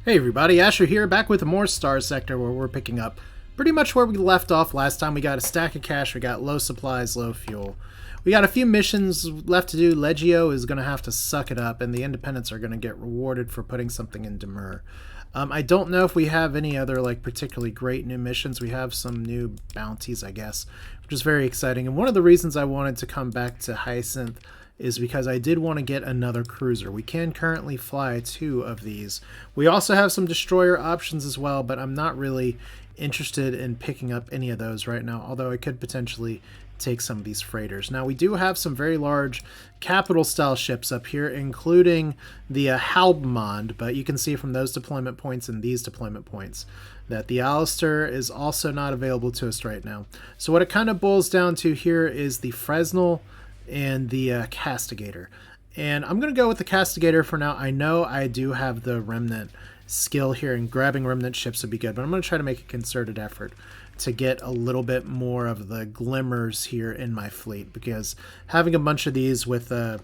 Hey everybody, Asher here, back with more Starsector, where we're picking up pretty much where we left off last time. We got a stack of cash, we got low supplies, low fuel. We got a few missions left to do. Legio is going to have to suck it up, and the Independents are going to get rewarded for putting something in Demur. I don't know if we have any other particularly great new missions. We have some new bounties, I guess, which is very exciting. And one of the reasons I wanted to come back to Hyacinth is because I did want to get another cruiser. We can currently fly 2 of these. We also have some destroyer options as well, but I'm not really interested in picking up any of those right now, although I could potentially take some of these freighters. Now, we do have some very large capital-style ships up here, including the Halbmond, but you can see from those deployment points and these deployment points that the Alistair is also not available to us right now. So what it kind of boils down to here is the Fresnel and the Castigator. And I'm going to go with the Castigator for now. I know I do have the Remnant skill here, and grabbing Remnant ships would be good, but I'm going to try to make a concerted effort to get a little bit more of the glimmers here in my fleet, because having a bunch of these with gamma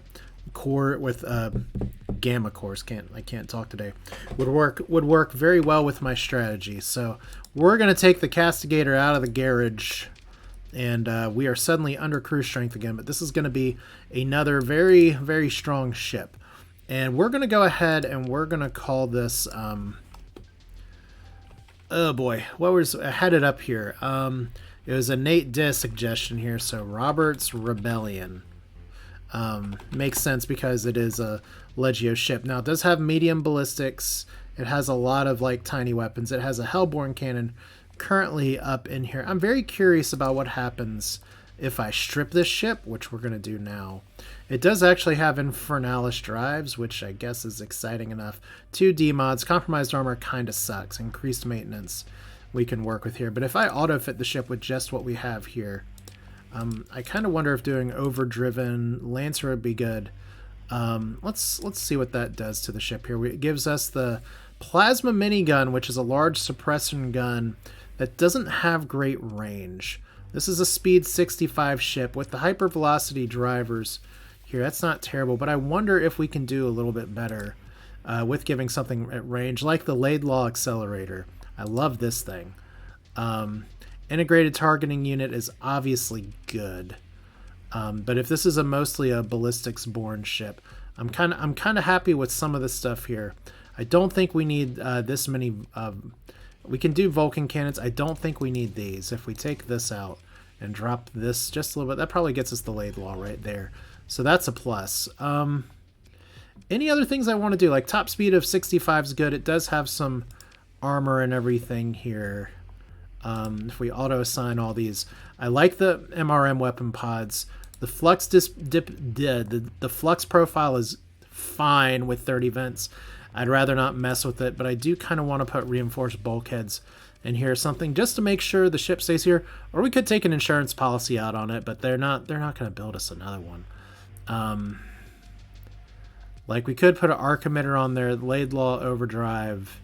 cores, I can't talk today, would work very well with my strategy. So we're going to take the Castigator out of the garage, and we are suddenly under cruise strength again, but this is going to be another very, very strong ship. And we're going to go ahead and we're going to call this, oh boy, what was, I had it up here. It was a Nate Diz suggestion here, so Robert's Rebellion. Makes sense because it is a Legio ship. Now, it does have medium ballistics. It has a lot of tiny weapons. It has a Hellborn cannon currently up in here. I'm very curious about what happens if I strip this ship, which we're going to do now. It does actually have Infernalis drives, which I guess is exciting enough. 2 D-mods. Compromised armor kind of sucks. Increased maintenance we can work with here. But if I auto-fit the ship with just what we have here, I kind of wonder if doing overdriven Lancer would be good. Let's see what that does to the ship here. It gives us the Plasma Minigun, which is a large suppression gun that doesn't have great range. This is a speed 65 ship with the hypervelocity drivers here. That's not terrible, but I wonder if we can do a little bit better with giving something at range, like the Laidlaw Accelerator. I love this thing. Integrated targeting unit is obviously good, but if this is mostly a ballistics-borne ship, I'm kind of happy with some of the stuff here. I don't think we need this many. We can do Vulcan cannons. I don't think we need these. If we take this out and drop this just a little bit, that probably gets us the Laidlaw right there. So that's a plus. Any other things I want to do? Like top speed of 65 is good. It does have some armor and everything here. If we auto-assign all these. I like the MRM weapon pods. The flux the flux profile is fine with 30 vents. I'd rather not mess with it, but I do kind of want to put reinforced bulkheads in here, something just to make sure the ship stays here. Or we could take an insurance policy out on it, but they're not going to build us another one. We could put an arc emitter on there. Laidlaw Overdrive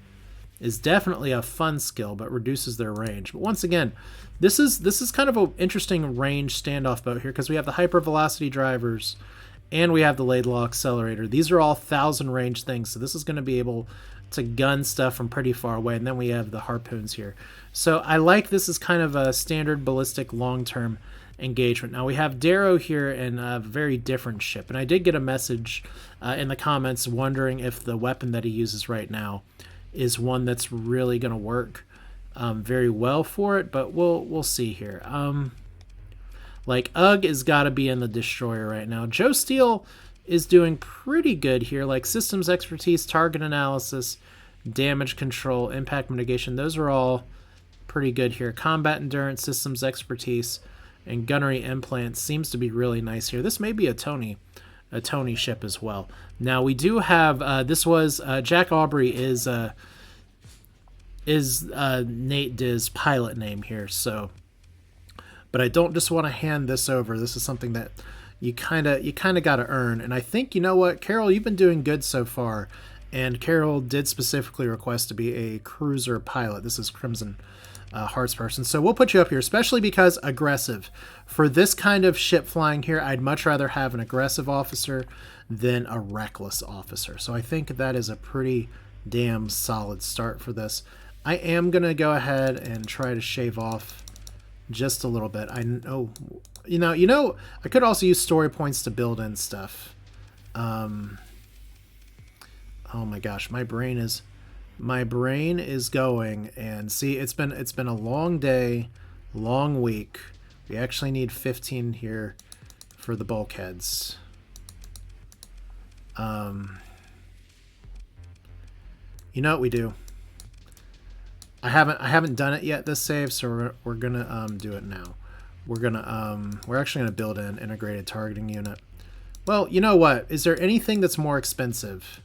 is definitely a fun skill, but reduces their range. But once again, this is kind of an interesting range standoff boat here, because we have the hypervelocity drivers and we have the Laidlaw Accelerator. These are all 1,000 range things, so this is going to be able to gun stuff from pretty far away. And then we have the harpoons here. So I like this as kind of a standard ballistic long-term engagement. Now we have Darrow here in a very different ship, and I did get a message in the comments wondering if the weapon that he uses right now is one that's really going to work very well for it, but we'll see here. UG has got to be in the destroyer right now. Joe Steele is doing pretty good here, like systems expertise, target analysis, damage control, impact mitigation. Those are all pretty good here. Combat endurance, systems expertise, and gunnery implants seems to be really nice here. This may be a Tony ship as well. Now we do have this was Jack Aubrey is Nate Diz pilot name here, so. But I don't just want to hand this over. This is something that you kind of got to earn. And I think, you know what, Carol, you've been doing good so far. And Carol did specifically request to be a cruiser pilot. This is Crimson Hearts person. So we'll put you up here, especially because aggressive. For this kind of ship flying here, I'd much rather have an aggressive officer than a reckless officer. So I think that is a pretty damn solid start for this. I am going to go ahead and try to shave off just a little bit. I know, I could also use story points to build in stuff. Oh my gosh, my brain is going, and see, it's been a long day, long week. We actually need 15 here for the bulkheads. You know what we do? I haven't done it yet this save, so we're gonna do it now. We're actually gonna build an integrated targeting unit. Well, you know what? Is there anything that's more expensive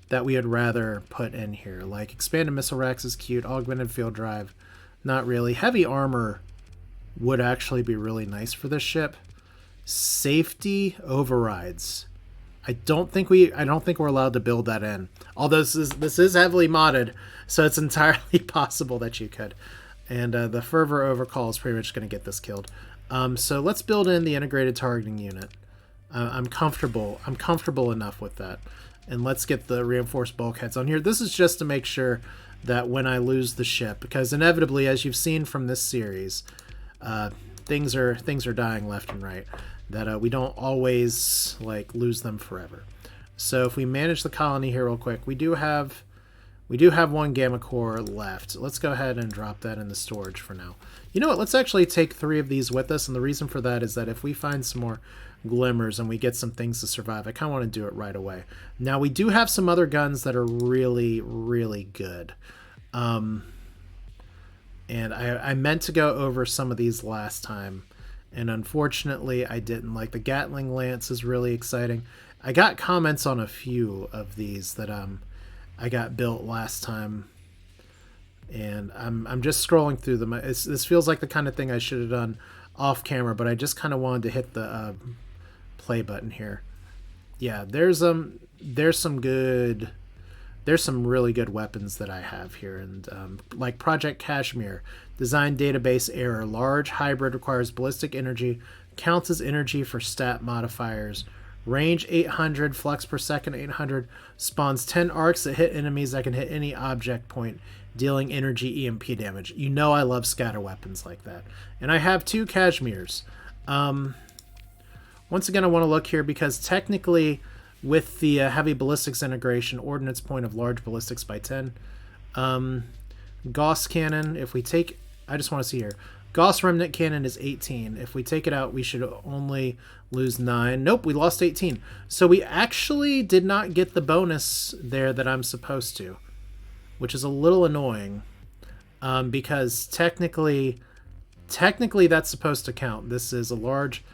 that we would rather put in here? Like expanded missile racks is cute, augmented field drive, not really. Heavy armor would actually be really nice for this ship. Safety overrides. I don't think we're allowed to build that in. Although this is heavily modded, so it's entirely possible that you could. And the fervor overcall is pretty much going to get this killed. So let's build in the integrated targeting unit. I'm comfortable enough with that. And let's get the reinforced bulkheads on here. This is just to make sure that when I lose the ship, because inevitably, as you've seen from this series, things are dying left and right. That we don't always like lose them forever. So if we manage the colony here real quick, we do have one gamma core left. Let's go ahead and drop that in the storage for now. You know what? Let's actually take 3 of these with us, and the reason for that is that if we find some more glimmers and we get some things to survive, I kind of want to do it right away. Now we do have some other guns that are really, really good. And I meant to go over some of these last time, and unfortunately I didn't. Like the Gatling Lance is really exciting. I got comments on a few of these that I got built last time, and I'm just scrolling through them. This feels like the kind of thing I should have done off camera, but I just kind of wanted to hit the play button here. Yeah, there's some really good weapons that I have here, and like Project Kashmir, design database error, large hybrid requires ballistic energy, counts as energy for stat modifiers, range 800, flux per second 800, spawns 10 arcs that hit enemies that can hit any object point, dealing energy EMP damage. You know I love scatter weapons like that. And I have 2 Kashmirs. Once again, I want to look here because technically with the heavy ballistics integration, ordnance point of large ballistics by 10. Gauss cannon, if we take... I just want to see here. Gauss remnant cannon is 18. If we take it out, we should only lose 9. Nope, we lost 18. So we actually did not get the bonus there that I'm supposed to, which is a little annoying, because technically that's supposed to count. This is a large...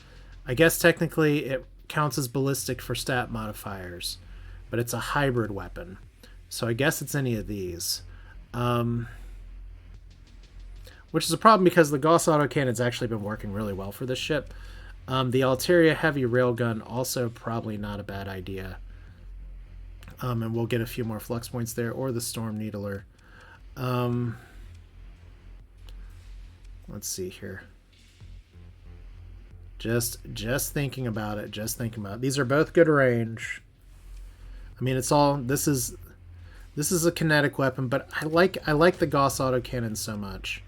I guess technically it counts as ballistic for stat modifiers, but it's a hybrid weapon. So I guess it's any of these. Which is a problem because the Gauss autocannon's actually been working really well for this ship. The Alteria heavy railgun also probably not a bad idea. And we'll get a few more flux points there, or the Storm Needler. Let's see here. Just thinking about it. These are both good range. I mean, it's all... This is a kinetic weapon, but I like the Gauss autocannon so much.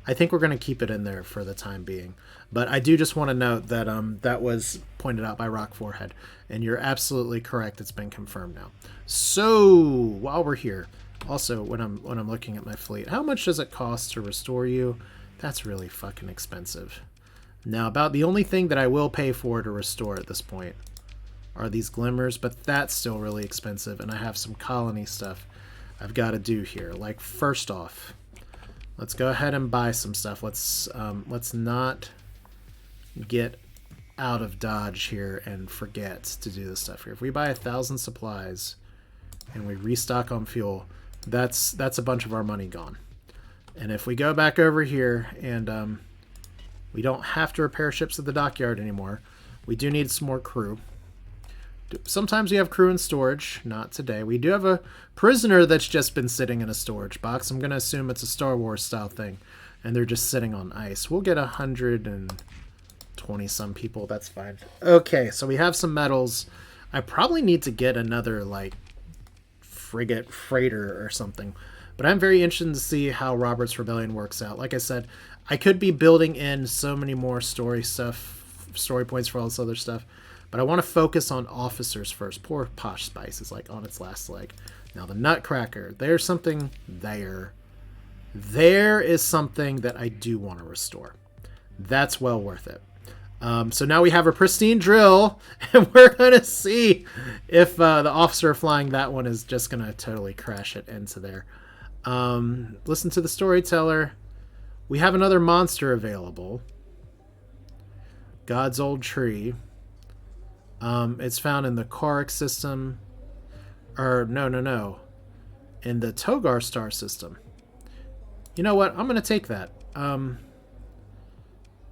I think we're going to keep it in there for the time being. But I do just want to note that that was pointed out by Rock Forehead, and you're absolutely correct. It's been confirmed now. So while we're here, also when I'm looking at my fleet, how much does it cost to restore you? That's really fucking expensive. Now, about the only thing that I will pay for to restore at this point are these glimmers, but that's still really expensive, and I have some colony stuff I've got to do here. Like, first off, let's go ahead and buy some stuff. Let's not get out of Dodge here and forget to do this stuff here. If we buy 1,000 supplies and we restock on fuel, that's a bunch of our money gone. And if we go back over here and we don't have to repair ships at the dockyard anymore, we do need some more crew. Sometimes we have crew in storage. Not today. We do have a prisoner that's just been sitting in a storage box. I'm going to assume it's a Star Wars style thing, and they're just sitting on ice. We'll get 120 some people. That's fine. Okay, so we have some metals. I probably need to get another like frigate freighter or something. But I'm very interested to see how Robert's Rebellion works out. Like I said, I could be building in so many more story points for all this other stuff. But I want to focus on officers first. Poor Posh Spice is like on its last leg. Now the Nutcracker, there's something there. There is something that I do want to restore. That's well worth it. So now we have a pristine drill, and we're going to see if the officer flying that one is just going to totally crash it into there. Listen to the storyteller. We have another monster available. God's Old Tree. It's found in the Korik system. Or, no. In the Togar star system. You know what? I'm going to take that.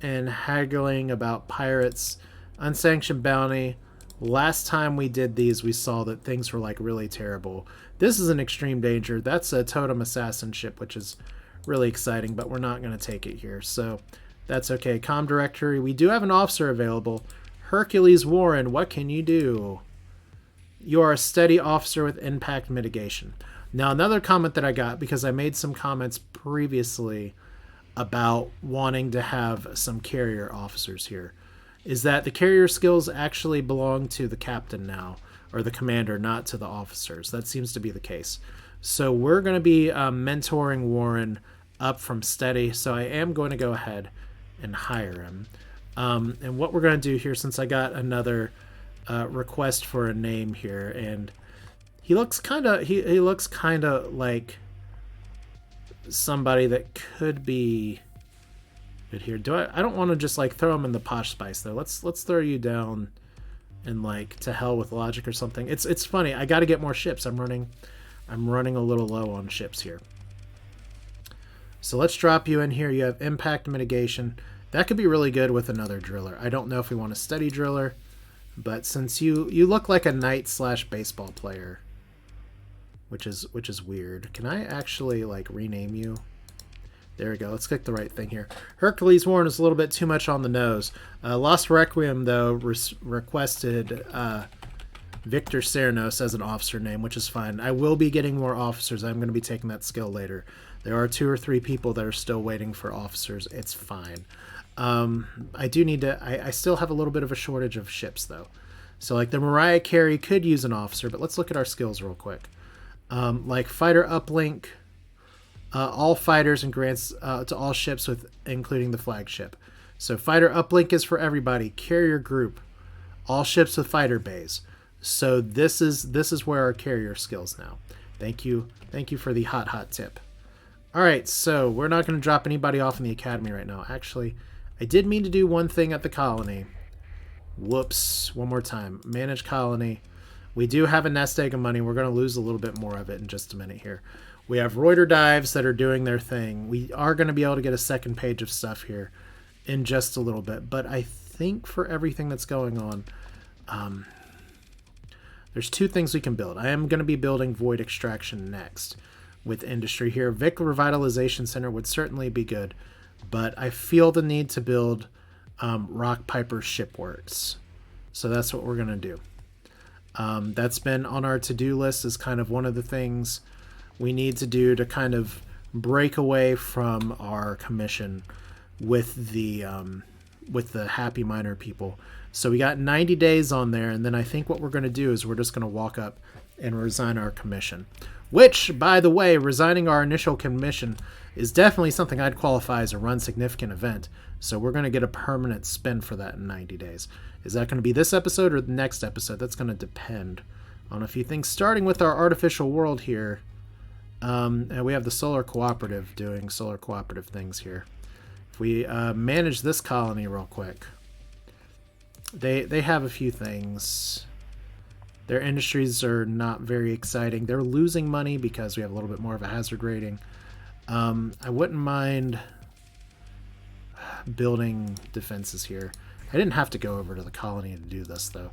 And haggling about pirates. Unsanctioned bounty. Last time we did these, we saw that things were, like, really terrible. This is an extreme danger. That's a totem assassin ship, which is really exciting, but we're not going to take it here. So, that's okay. Comm directory. We do have an officer available. Hercules Warren, what can you do? You are a steady officer with impact mitigation. Now, another comment that I got, because I made some comments previously about wanting to have some carrier officers here, is that the carrier skills actually belong to the captain now, or the commander, not to the officers. That seems to be the case. So we're going to be mentoring Warren up from steady, so I am going to go ahead and hire him. And what we're going to do here, since I got another request for a name here, and he looks kind of he looks kind of like somebody that could be good here. I don't want to just like throw him in the Posh Spice though. Let's throw you down and like to hell with logic or something. It's funny. I got to get more ships. I'm running a little low on ships here. So let's drop you in here. You have impact mitigation. That could be really good with another driller. I don't know if we want a steady driller, but since you look like a knight/baseball player, which is weird. Can I actually like rename you? There we go. Let's click the right thing here. Hercules Warren is a little bit too much on the nose. Lost Requiem though requested Victor Cernos as an officer name, which is fine. I will be getting more officers. I'm going to be taking that skill later. There are 2 or 3 people that are still waiting for officers. It's fine. I do need to... I still have a little bit of a shortage of ships, though. So, like, the Mariah Carey could use an officer, but let's look at our skills real quick. Like, fighter uplink, all fighters and grants to all ships, with including the flagship. So, fighter uplink is for everybody. Carrier group, all ships with fighter bays. So, this is where our carrier skills now. Thank you for the hot tip. All right, so we're not going to drop anybody off in the academy right now. Actually, I did mean to do one thing at the colony. Whoops. One more time. Manage colony. We do have a nest egg of money. We're going to lose a little bit more of it in just a minute here. We have Roider dives that are doing their thing. We are going to be able to get a second page of stuff here in just a little bit. But I think for everything that's going on, there's 2 things we can build. I am going to be building Void Extraction next with industry here. Vic Revitalization Center would certainly be good, but I feel the need to build Rock Piper Shipworks. So that's what we're going to do. That's been on our to-do list as kind of one of the things we need to do to kind of break away from our commission with the Happy Miner people. So we got 90 days on there, and then I think what we're going to do is we're just going to walk up and resign our commission. Which, by the way, resigning our initial commission is definitely something I'd qualify as a run significant event. So we're going to get a permanent spin for that in 90 days. Is that going to be this episode or the next episode? That's going to depend on a few things. Starting with our artificial world here. And we have the Solar Cooperative doing Solar Cooperative things here. If we manage this colony real quick. They have a few things. Their industries are not very exciting. They're losing money because we have a little bit more of a hazard rating. I wouldn't mind building defenses here. I didn't have to go over to the colony to do this, though.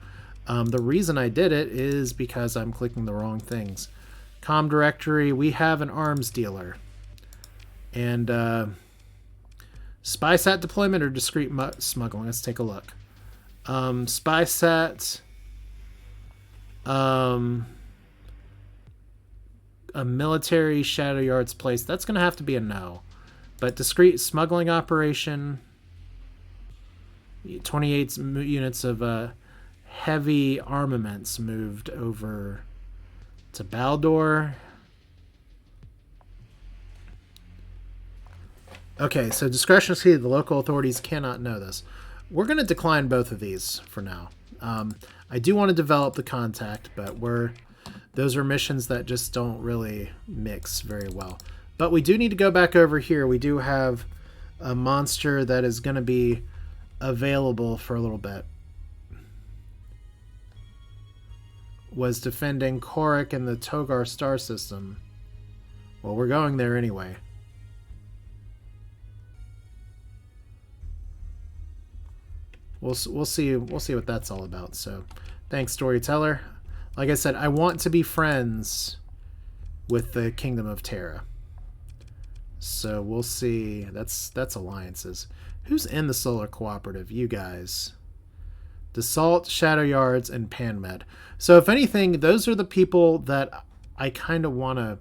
The reason I did it is because I'm clicking the wrong things. Comm directory, we have an arms dealer. And SpySat deployment or discrete smuggling? Let's take a look. SpySat... a military shadow yards place. That's going to have to be a no. But discreet smuggling operation. 28 units of heavy armaments moved over to Baldor. Okay, so discretion is key. The local authorities cannot know this. We're going to decline both of these for now. I do want to develop the contact, but those are missions that just don't really mix very well. But we do need to go back over here. We do have a monster that is going to be available for a little bit. Was defending Korik and the Togar star system. Well, we're going there anyway. We'll see what that's all about. So, thanks, storyteller. Like I said, I want to be friends with the Kingdom of Terra. So we'll see. That's alliances. Who's in the Solar Cooperative? You guys. Dassault, Shadow Yards, and Panmed. So if anything, those are the people that I kind of want to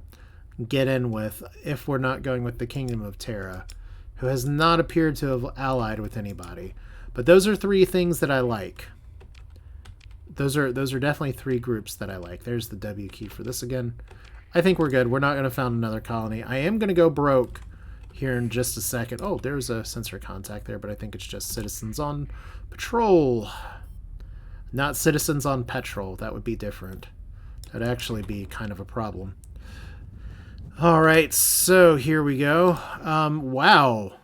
get in with if we're not going with the Kingdom of Terra, who has not appeared to have allied with anybody. But those are three things that I like. Those are definitely three groups that I like. There's the W key for this again. I think we're good. We're not going to found another colony. I am going to go broke here in just a second. Oh, there's a sensor contact there, but I think it's just citizens on patrol. Not citizens on petrol. That would be different. That'd actually be kind of a problem. All right, so here we go. Wow.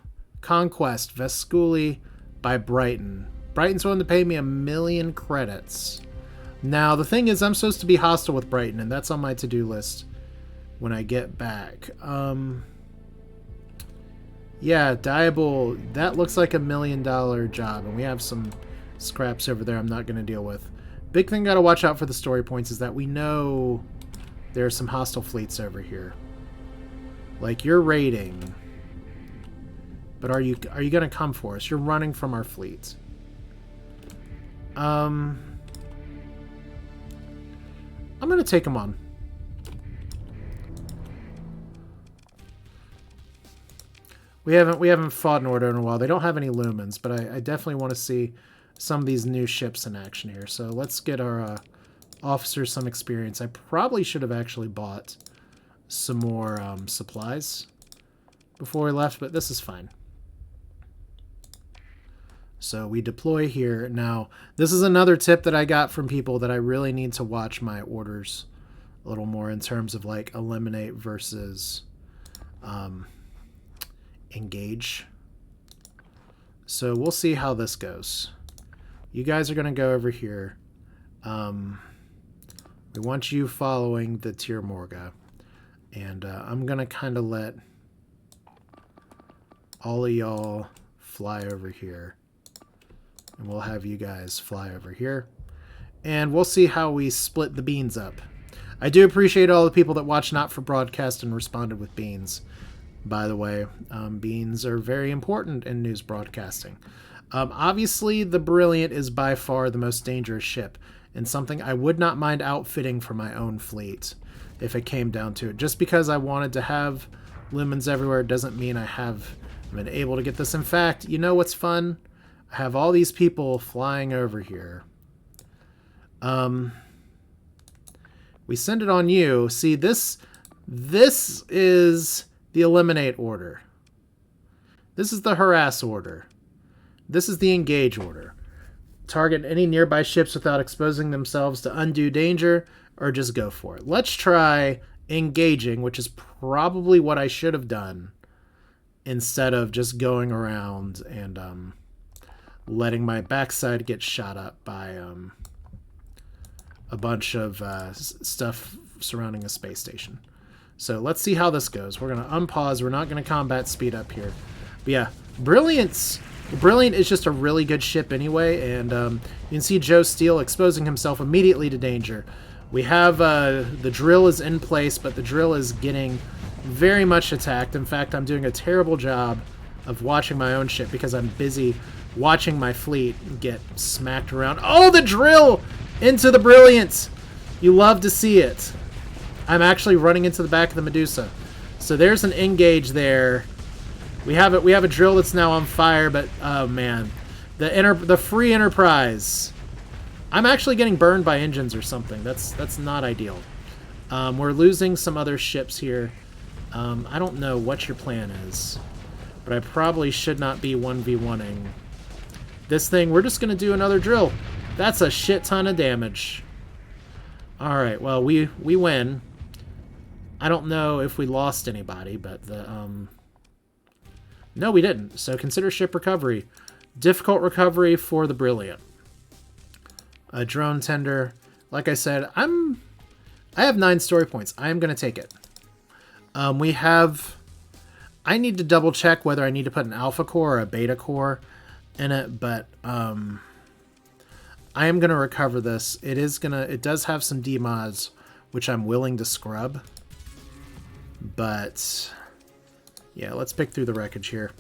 Conquest, Vesculi by Brighton. Brighton's willing to pay me 1 million credits. Now, the thing is, I'm supposed to be hostile with Brighton, and that's on my to-do list when I get back. Yeah, Diable, that looks like $1 million job, and we have some scraps over there I'm not going to deal with. Big thing got to watch out for the story points is that we know there are some hostile fleets over here. Like, you're raiding. But are you going to come for us? You're running from our fleet. I'm going to take them on. We haven't fought an Ordo in a while. They don't have any lumens, but I definitely want to see some of these new ships in action here. So let's get our officers some experience. I probably should have actually bought some more supplies before we left, but this is fine. So we deploy here. Now, this is another tip that I got from people that I really need to watch my orders a little more in terms of like eliminate versus engage. So we'll see how this goes. You guys are going to go over here. We want you following the Tier Morga. And I'm going to kind of let all of y'all fly over here. And we'll have you guys fly over here. And we'll see how we split the beans up. I do appreciate all the people that watch Not for Broadcast and responded with beans. By the way, beans are very important in news broadcasting. Obviously, the Brilliant is by far the most dangerous ship, and something I would not mind outfitting for my own fleet if it came down to it. Just because I wanted to have lumens everywhere doesn't mean I have been able to get this. In fact, you know what's fun? I have all these people flying over here. We send it on you. See, this is the Eliminate Order. This is the Harass Order. This is the Engage Order. Target any nearby ships without exposing themselves to undue danger, or just go for it. Let's try engaging, which is probably what I should have done, instead of just going around and letting my backside get shot up by a bunch of stuff surrounding a space station. So let's see how this goes. We're going to unpause. We're not going to combat speed up here. But yeah, Brilliant is just a really good ship anyway. And you can see Joe Steele exposing himself immediately to danger. We have the drill is in place, but the drill is getting very much attacked. In fact, I'm doing a terrible job of watching my own ship because I'm busy watching my fleet get smacked around. Oh, the drill into the Brilliant! You love to see it. I'm actually running into the back of the Medusa. So there's an engage there. We have it. We have a drill that's now on fire, but oh man, the free Enterprise. I'm actually getting burned by engines or something. That's not ideal. We're losing some other ships here. I don't know what your plan is, but I probably should not be 1v1ing this thing. We're just gonna do another drill. That's a shit ton of damage. All right. Well, we win. I don't know if we lost anybody, but the no, we didn't. So consider ship recovery. Difficult recovery for the Brilliant. A drone tender. Like I said, I have 9 story points. I am going to take it. I need to double check whether I need to put an alpha core or a beta core in it, but I am going to recover this. It does have some demods, which I'm willing to scrub. But yeah, let's pick through the wreckage here.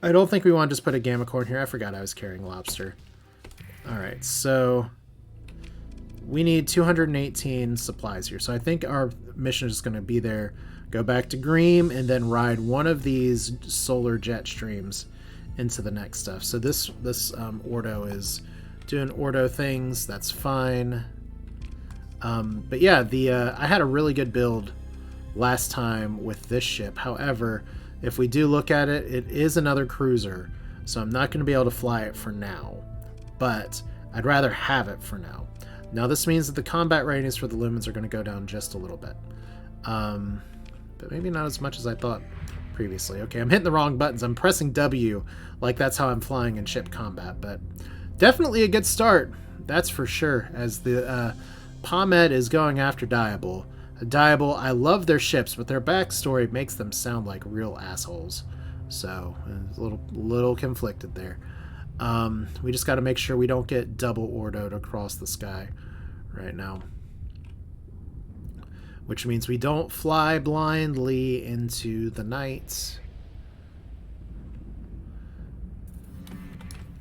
I don't think we want to just put a gamma core in here. I forgot I was carrying lobster. Alright, so we need 218 supplies here. So I think our mission is going to be there. Go back to Green and then ride one of these solar jet streams into the next stuff. So this Ordo is doing Ordo things. That's fine. But yeah, I had a really good build last time with this ship. However, if we do look at it, it is another cruiser. So I'm not going to be able to fly it for now. But I'd rather have it for now. Now this means that the combat ratings for the Lumens are going to go down just a little bit. But maybe not as much as I thought previously. Okay, I'm hitting the wrong buttons. I'm pressing W like that's how I'm flying in ship combat. But definitely a good start. That's for sure. As the Pomed is going after Diabol. Diabol, I love their ships, but their backstory makes them sound like real assholes. So, a little conflicted there. We just got to make sure we don't get double Ordoed across the sky right now. Which means we don't fly blindly into the night.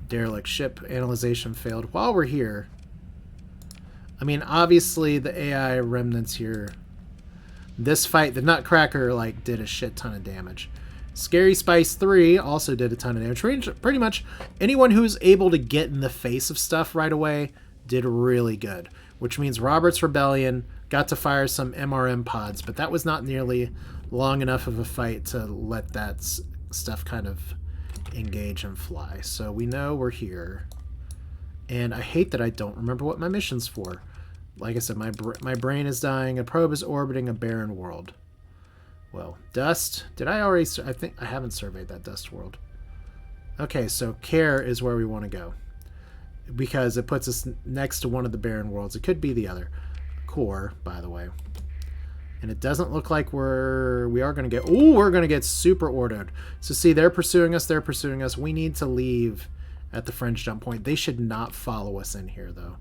Derelict ship analyzation failed. While we're here, I mean, obviously the AI remnants here. This fight, the Nutcracker, like, did a shit ton of damage. Scary Spice 3 also did a ton of damage. Pretty much anyone who's able to get in the face of stuff right away did really good. Which means Robert's Rebellion got to fire some MRM pods, but that was not nearly long enough of a fight to let that stuff kind of engage and fly. So we know we're here. And I hate that I don't remember what my mission's for. Like I said, my brain is dying. A probe is orbiting a barren world. Well, dust. Did I already... I think I haven't surveyed that dust world. Okay, so Care is where we want to go. Because it puts us next to one of the barren worlds. It could be the other. Core, by the way. And it doesn't look like we are going to get... Ooh, we're going to get super ordered. So see, they're pursuing us. They're pursuing us. We need to leave at the fringe jump point. They should not follow us in here, though.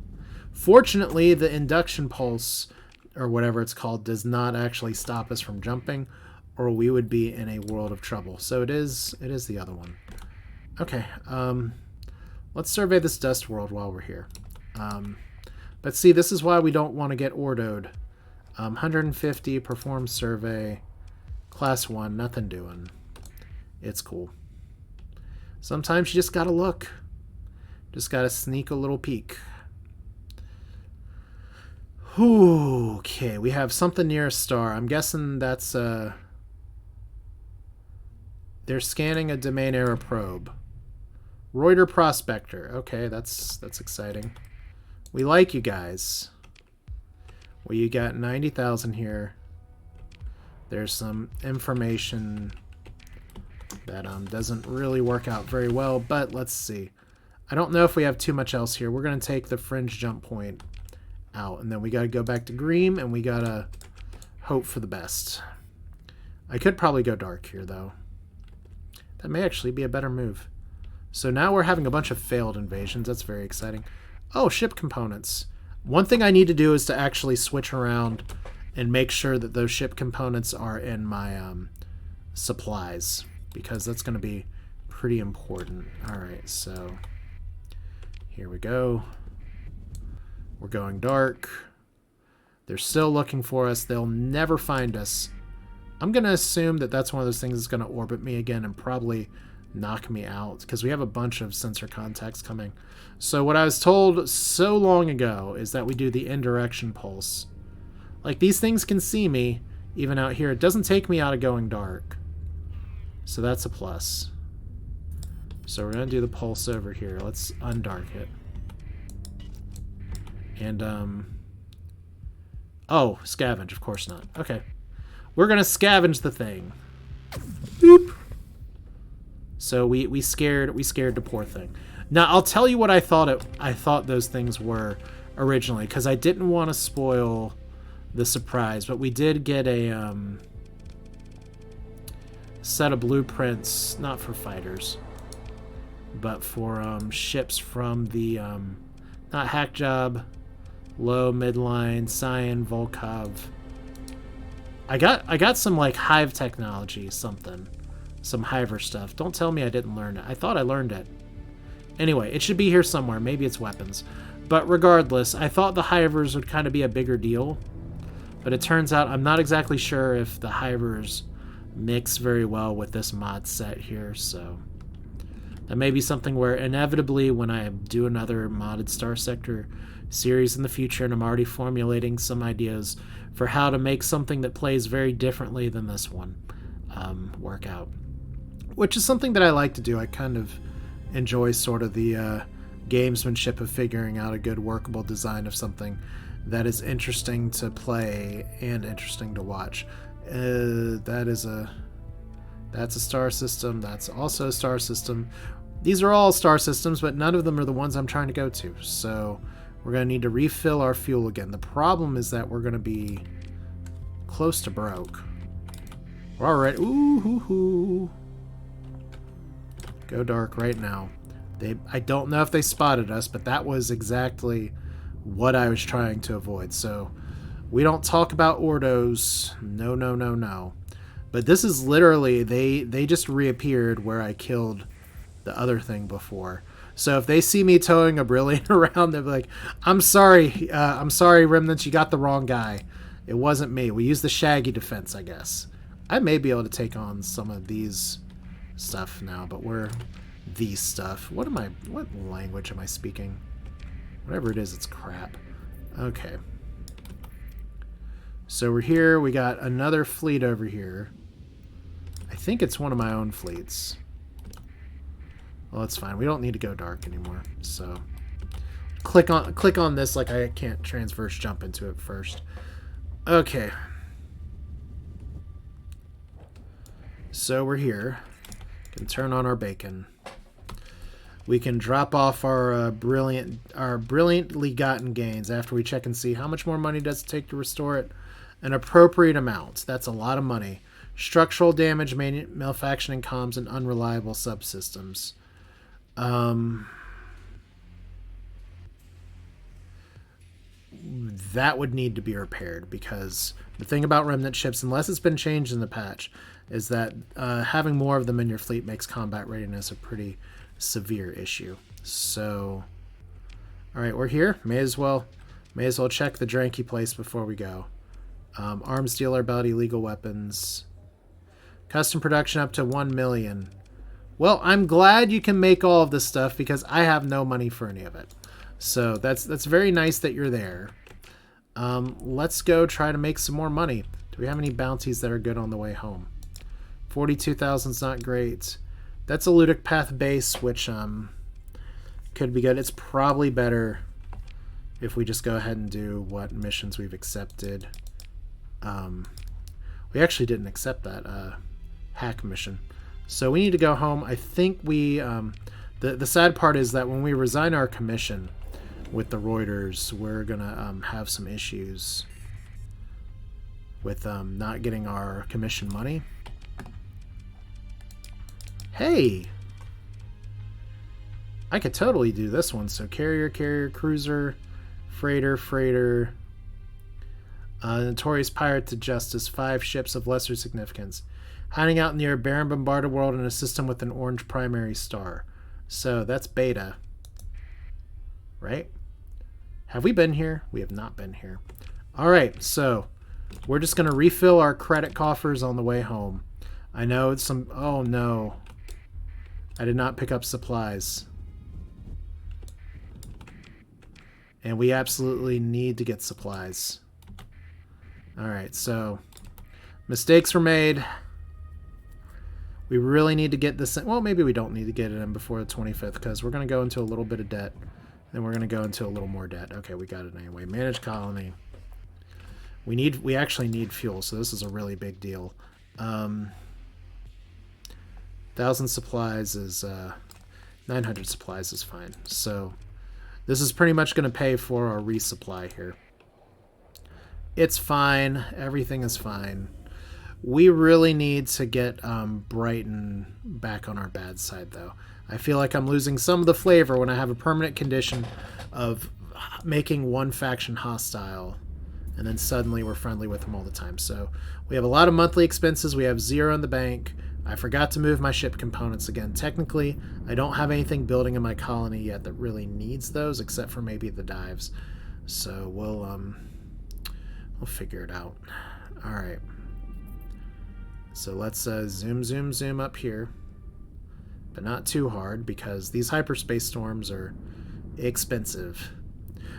Fortunately, the induction pulse, or whatever it's called, does not actually stop us from jumping, or we would be in a world of trouble. So it is the other one. Okay, let's survey this dust world while we're here. But see, this is why we don't want to get ordoed. 150, perform survey, class 1, nothing doing. It's cool. Sometimes you just gotta look. Just gotta sneak a little peek. Okay, we have something near a star. I'm guessing that's they're scanning a domain era probe. Roider Prospector. Okay, that's exciting. We like you guys. Well, you got 90,000 here. There's some information that doesn't really work out very well, but let's see. I don't know if we have too much else here. We're going to take the fringe jump point out, and then we got to go back to Green, and we got to hope for the best. I could probably go dark here, though. That may actually be a better move. So now we're having a bunch of failed invasions. That's very exciting. Oh, ship components. One thing I need to do is to actually switch around and make sure that those ship components are in my supplies, because that's going to be pretty important. All right, so here we go. We're going dark. They're still looking for us. They'll never find us. I'm going to assume that that's one of those things that's going to orbit me again and probably knock me out because we have a bunch of sensor contacts coming. So what I was told so long ago is that we do the indirection pulse. Like, these things can see me even out here. It doesn't take me out of going dark. So that's a plus. So we're going to do the pulse over here. Let's undark it. And, oh, scavenge. Of course not. Okay. We're going to scavenge the thing. Boop. So we scared the poor thing. Now, I'll tell you what I thought those things were originally, because I didn't want to spoil the surprise, but we did get a set of blueprints, not for fighters, but for ships from the not hack job, low, midline, Cyan, Volkov. I got some like hive technology, something, some hiver stuff. Don't tell me I didn't learn it. I thought I learned it. Anyway, it should be here somewhere. Maybe it's weapons. But regardless, I thought the hivers would kind of be a bigger deal. But it turns out I'm not exactly sure if the hivers mix very well with this mod set here. So that may be something where inevitably when I do another modded Starsector series in the future, and I'm already formulating some ideas for how to make something that plays very differently than this one work out. Which is something that I like to do. I kind of enjoy sort of the gamesmanship of figuring out a good workable design of something that is interesting to play and interesting to watch. That's a star system. That's also a star system. These are all star systems, but none of them are the ones I'm trying to go to. So we're going to need to refill our fuel again. The problem is that we're going to be close to broke. We're already... Ooh, hoo, hoo. Go dark right now. I don't know if they spotted us, but that was exactly what I was trying to avoid. So we don't talk about Ordos. No, no, no, no. But this is literally, they just reappeared where I killed the other thing before. So if they see me towing a Brilliant around, they'll be like, I'm sorry, Remnants, you got the wrong guy. It wasn't me. We used the Shaggy defense, I guess. I may be able to take on some of these stuff now, but we're these stuff. What language am I speaking? Whatever it is, it's crap. Okay. So we're here. We got another fleet over here. I think it's one of my own fleets. Well, it's fine. We don't need to go dark anymore. So click on this like I can't transverse jump into it first. Okay. So we're here. Can turn on our bacon. We can drop off our brilliantly gotten gains after we check and see how much more money does it take to restore it. An appropriate amount. That's a lot of money. Structural damage, malfunctioning comms, and unreliable subsystems. That would need to be repaired, because the thing about Remnant ships, unless it's been changed in the patch, is that having more of them in your fleet makes combat readiness a pretty severe issue. So, all right, we're here. May as well check the Dranky place before we go. Arms dealer about illegal weapons. Custom production up to 1 million. Well, I'm glad you can make all of this stuff because I have no money for any of it. So that's very nice that you're there. Let's go try to make some more money. Do we have any bounties that are good on the way home? 42,000 is not great. That's a Ludic Path base, which could be good. It's probably better if we just go ahead and do what missions we've accepted. We actually didn't accept that hack mission. So we need to go home. I think we... the sad part is that when we resign our commission with the Roiders, we're going to have some issues with not getting our commission money. Hey! I could totally do this one. So carrier, cruiser, freighter, notorious pirate to justice, 5 ships of lesser significance. Hiding out near a barren bombarded world in a system with an orange primary star. So that's beta. Right? Have we been here? We have not been here. All right, so we're just going to refill our credit coffers on the way home. I know it's some... Oh, no. I did not pick up supplies. And we absolutely need to get supplies. All right, so mistakes were made. We really need to get this in. Well, maybe we don't need to get it in before the 25th because we're going to go into a little bit of debt. Then we're going to go into a little more debt. Okay, we got it anyway. Manage colony. We actually need fuel, so this is a really big deal. 1,000 supplies is 900 supplies is fine. So this is pretty much going to pay for our resupply here. It's fine. Everything is fine. We really need to get Brighton back on our bad side, though. I feel like I'm losing some of the flavor when I have a permanent condition of making one faction hostile, and then suddenly we're friendly with them all the time. So we have a lot of monthly expenses. We have 0 in the bank. I forgot to move my ship components again. Technically, I don't have anything building in my colony yet that really needs those, except for maybe the dives. So we'll figure it out. All right. So let's zoom up here. But not too hard, because these hyperspace storms are expensive.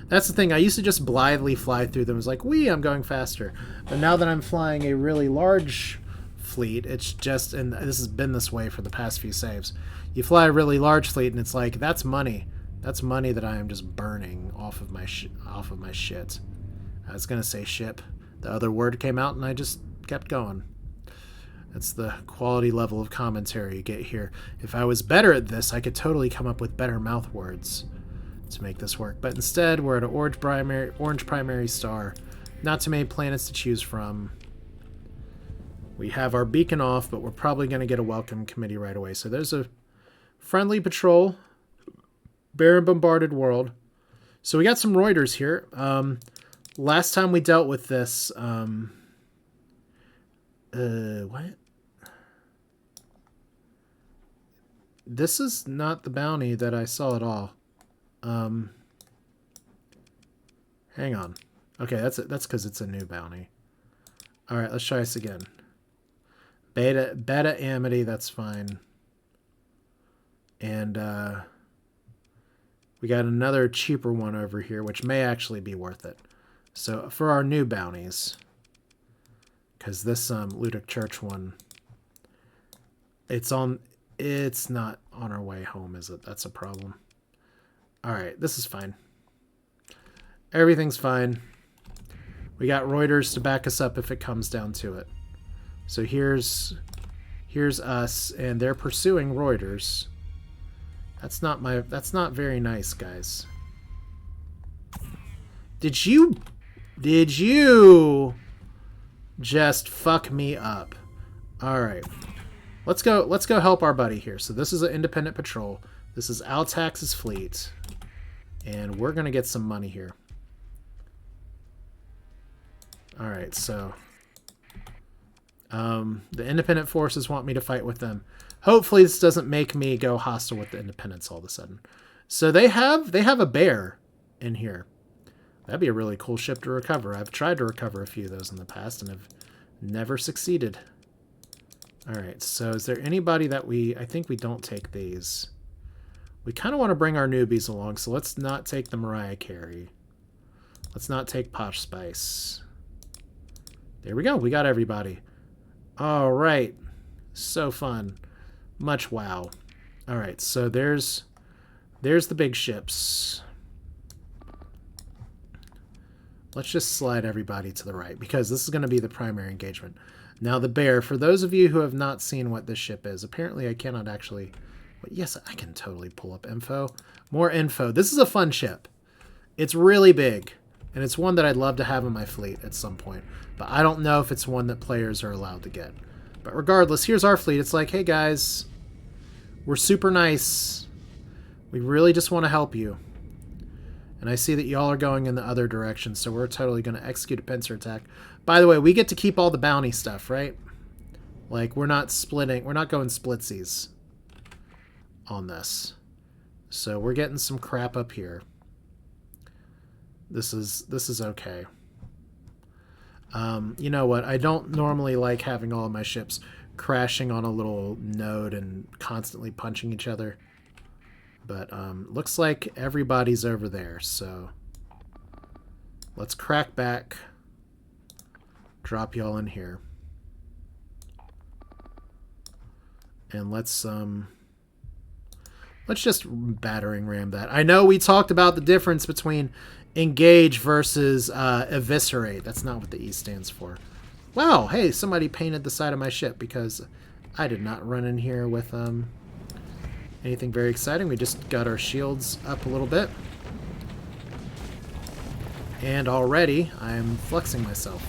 That's the thing. I used to just blithely fly through them. It was like, wee, I'm going faster. But now that I'm flying a really large fleet, it's just, and this has been this way for the past few saves, you fly a really large fleet, and it's like, that's money. That's money that I am just burning off of my shit. I was going to say ship. The other word came out, and I just kept going. That's the quality level of commentary you get here. If I was better at this, I could totally come up with better mouth words to make this work. But instead, we're at an orange primary star. Not too many planets to choose from. We have our beacon off, but we're probably going to get a welcome committee right away. So there's a friendly patrol. Barren bombarded world. So we got some Roiders here. Last time we dealt with this... what? This is not the bounty that I saw at all. Hang on. Okay, that's because it's a new bounty. All right, let's try this again. Beta Amity, that's fine. And we got another cheaper one over here, which may actually be worth it. So for our new bounties, because this Ludic Church one, it's not on our way home, is it? That's a problem. All right, this is fine. Everything's fine. We got Roiders to back us up if it comes down to it. So here's us, and they're pursuing Roiders. That's not very nice, guys. Did you just fuck me up? All right. Let's go help our buddy here. So this is an independent patrol. This is Altax's fleet. And we're going to get some money here. All right, so the independent forces want me to fight with them. Hopefully this doesn't make me go hostile with the independents all of a sudden. So they have a bear in here. That'd be a really cool ship to recover. I've tried to recover a few of those in the past and have never succeeded. All right, so is there anybody that I think we don't take these. We kind of want to bring our newbies along, so let's not take the Mariah Carey. Let's not take Posh Spice. There we go. We got everybody. All right. So fun. Much wow. All right, so there's the big ships. Let's just slide everybody to the right, because this is going to be the primary engagement. Now the bear, for those of you who have not seen what this ship is, apparently I cannot actually... But yes, I can totally pull up info. More info. This is a fun ship. It's really big, and it's one that I'd love to have in my fleet at some point. But I don't know if it's one that players are allowed to get. But regardless, here's our fleet. It's like, hey guys, we're super nice. We really just want to help you. And I see that y'all are going in the other direction, so we're totally going to execute a pincer attack. By the way, we get to keep all the bounty stuff, right? Like, we're not splitting. We're not going splitsies on this. So we're getting some crap up here. This is okay. You know what? I don't normally like having all of my ships crashing on a little node and constantly punching each other. But looks like everybody's over there, so let's crack back. Drop y'all in here. And let's just battering ram that. I know we talked about the difference between engage versus eviscerate. That's not what the E stands for. Wow, hey, somebody painted the side of my ship because I did not run in here with anything very exciting. We just got our shields up a little bit. And already I'm flexing myself.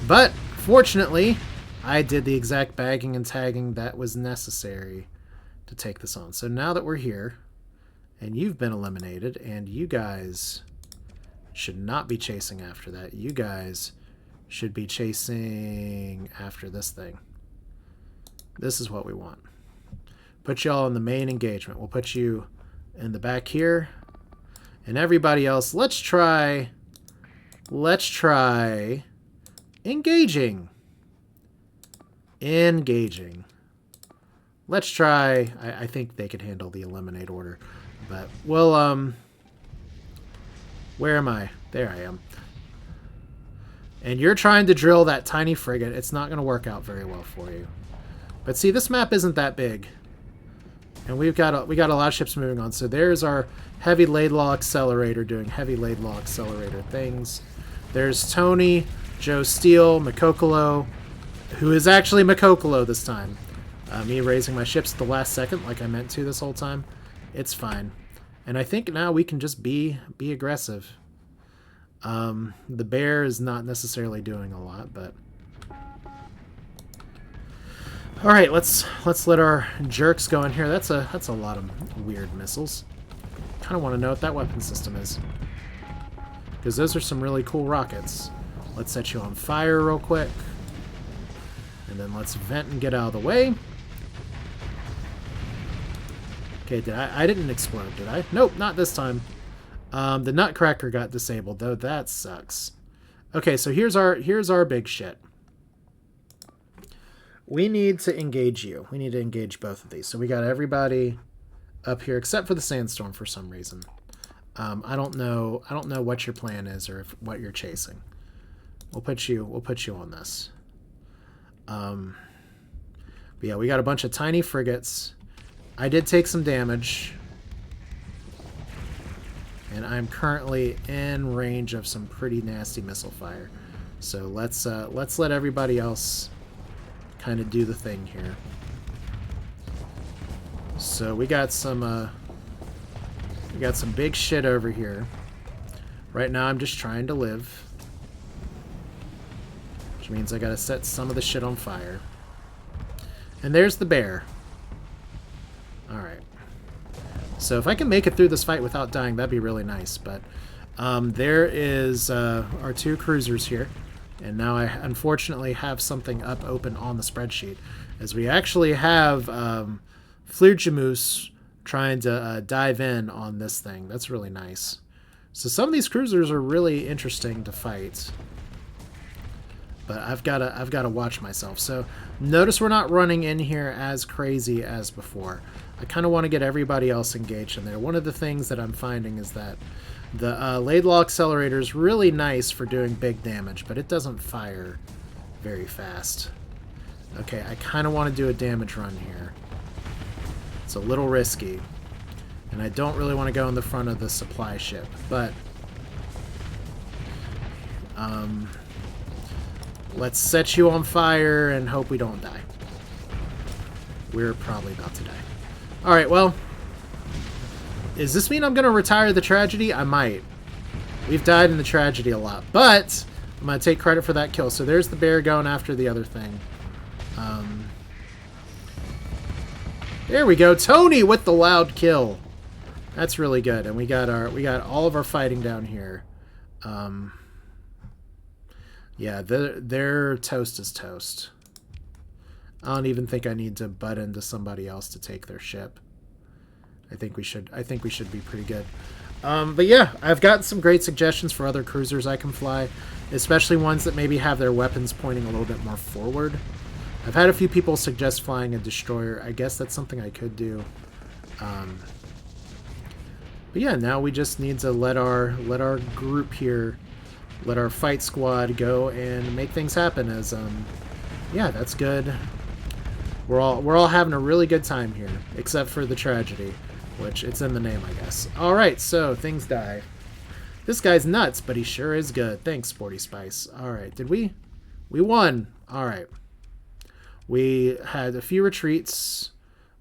But fortunately, I did the exact bagging and tagging that was necessary to take this on. So now that we're here, and you've been eliminated, and you guys should not be chasing after that. You guys should be chasing after this thing. This is what we want. Put y'all in the main engagement. We'll put you in the back here. And everybody else, let's try engaging. Let's try, I think they could handle the eliminate order. But we'll, where am I? There I am. And you're trying to drill that tiny frigate. It's not going to work out very well for you. But see, this map isn't that big. And we got a lot of ships moving on. So there's our heavy Laidlaw accelerator doing heavy Laidlaw accelerator things. There's Tony, Joe Steele, Makokolo, who is actually Makokolo this time. Me raising my ships at the last second like I meant to this whole time. It's fine. And I think now we can just be aggressive. The bear is not necessarily doing a lot, but... Alright, let's let our jerks go in here. That's a lot of weird missiles. Kind of want to know what that weapon system is. Because those are some really cool rockets. Let's set you on fire real quick. And then let's vent and get out of the way. Okay, I didn't explode, did I? Nope, not this time. The Nutcracker got disabled, though. That sucks. Okay, so here's our big shit. We need to engage you. We need to engage both of these. So we got everybody up here except for the Sandstorm for some reason. I don't know what your plan is or what you're chasing. We'll put you on this. But yeah, we got a bunch of tiny frigates. I did take some damage. And I'm currently in range of some pretty nasty missile fire. So let's let everybody else kind of do the thing here. So we got some big shit over here. Right now I'm just trying to live. Which means I gotta set some of the shit on fire. And there's the bear. Alright. So if I can make it through this fight without dying, that'd be really nice. But there is our two cruisers here. And now I unfortunately have something up open on the spreadsheet. As we actually have Flirjamoose trying to dive in on this thing. That's really nice. So some of these cruisers are really interesting to fight. But I've gotta watch myself. So notice we're not running in here as crazy as before. I kind of want to get everybody else engaged in there. One of the things that I'm finding is that the Laidlaw accelerator is really nice for doing big damage, but it doesn't fire very fast. Okay, I kind of want to do a damage run here. It's a little risky. And I don't really want to go in the front of the supply ship, but... let's set you on fire and hope we don't die. We're probably about to die. Alright, well... Does this mean I'm going to retire the tragedy? I might. We've died in the tragedy a lot, but I'm going to take credit for that kill. So there's the bear going after the other thing. There we go. Tony with the loud kill. That's really good. And we got all of our fighting down here. Yeah, their toast is toast. I don't even think I need to butt into somebody else to take their ship. I think we should be pretty good. But yeah, I've got some great suggestions for other cruisers I can fly. especially ones that maybe have their weapons pointing a little bit more forward. I've had a few people suggest flying a destroyer. I guess that's something I could do. But yeah, now we just need to let our group here, let our fight squad go and make things happen. As yeah, that's good. We're all having a really good time here, except for the tragedy, which it's in the name, I guess. All right, so things die. This guy's nuts, but he sure is good. Thanks, Sporty Spice. All right, did we? We won. All right. We had a few retreats.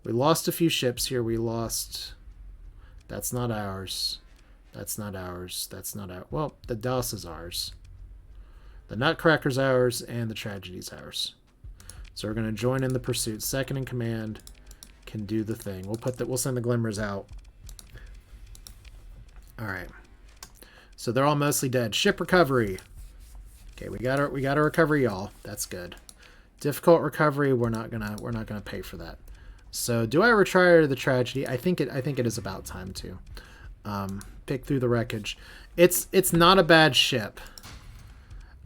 We lost a few ships here. We lost... That's not ours. That's not ours. That's not ours. Well, the DOS is ours. The Nutcracker's ours, and the Tragedy's ours. So we're going to join in the pursuit. Second in command can do the thing. We'll send the Glimmers out. All right. So they're all mostly dead. Ship recovery. Okay, we got a recovery, y'all. That's good. Difficult recovery. We're not gonna pay for that. So do I retire the Tragedy? I think it is about time to pick through the wreckage. It's not a bad ship.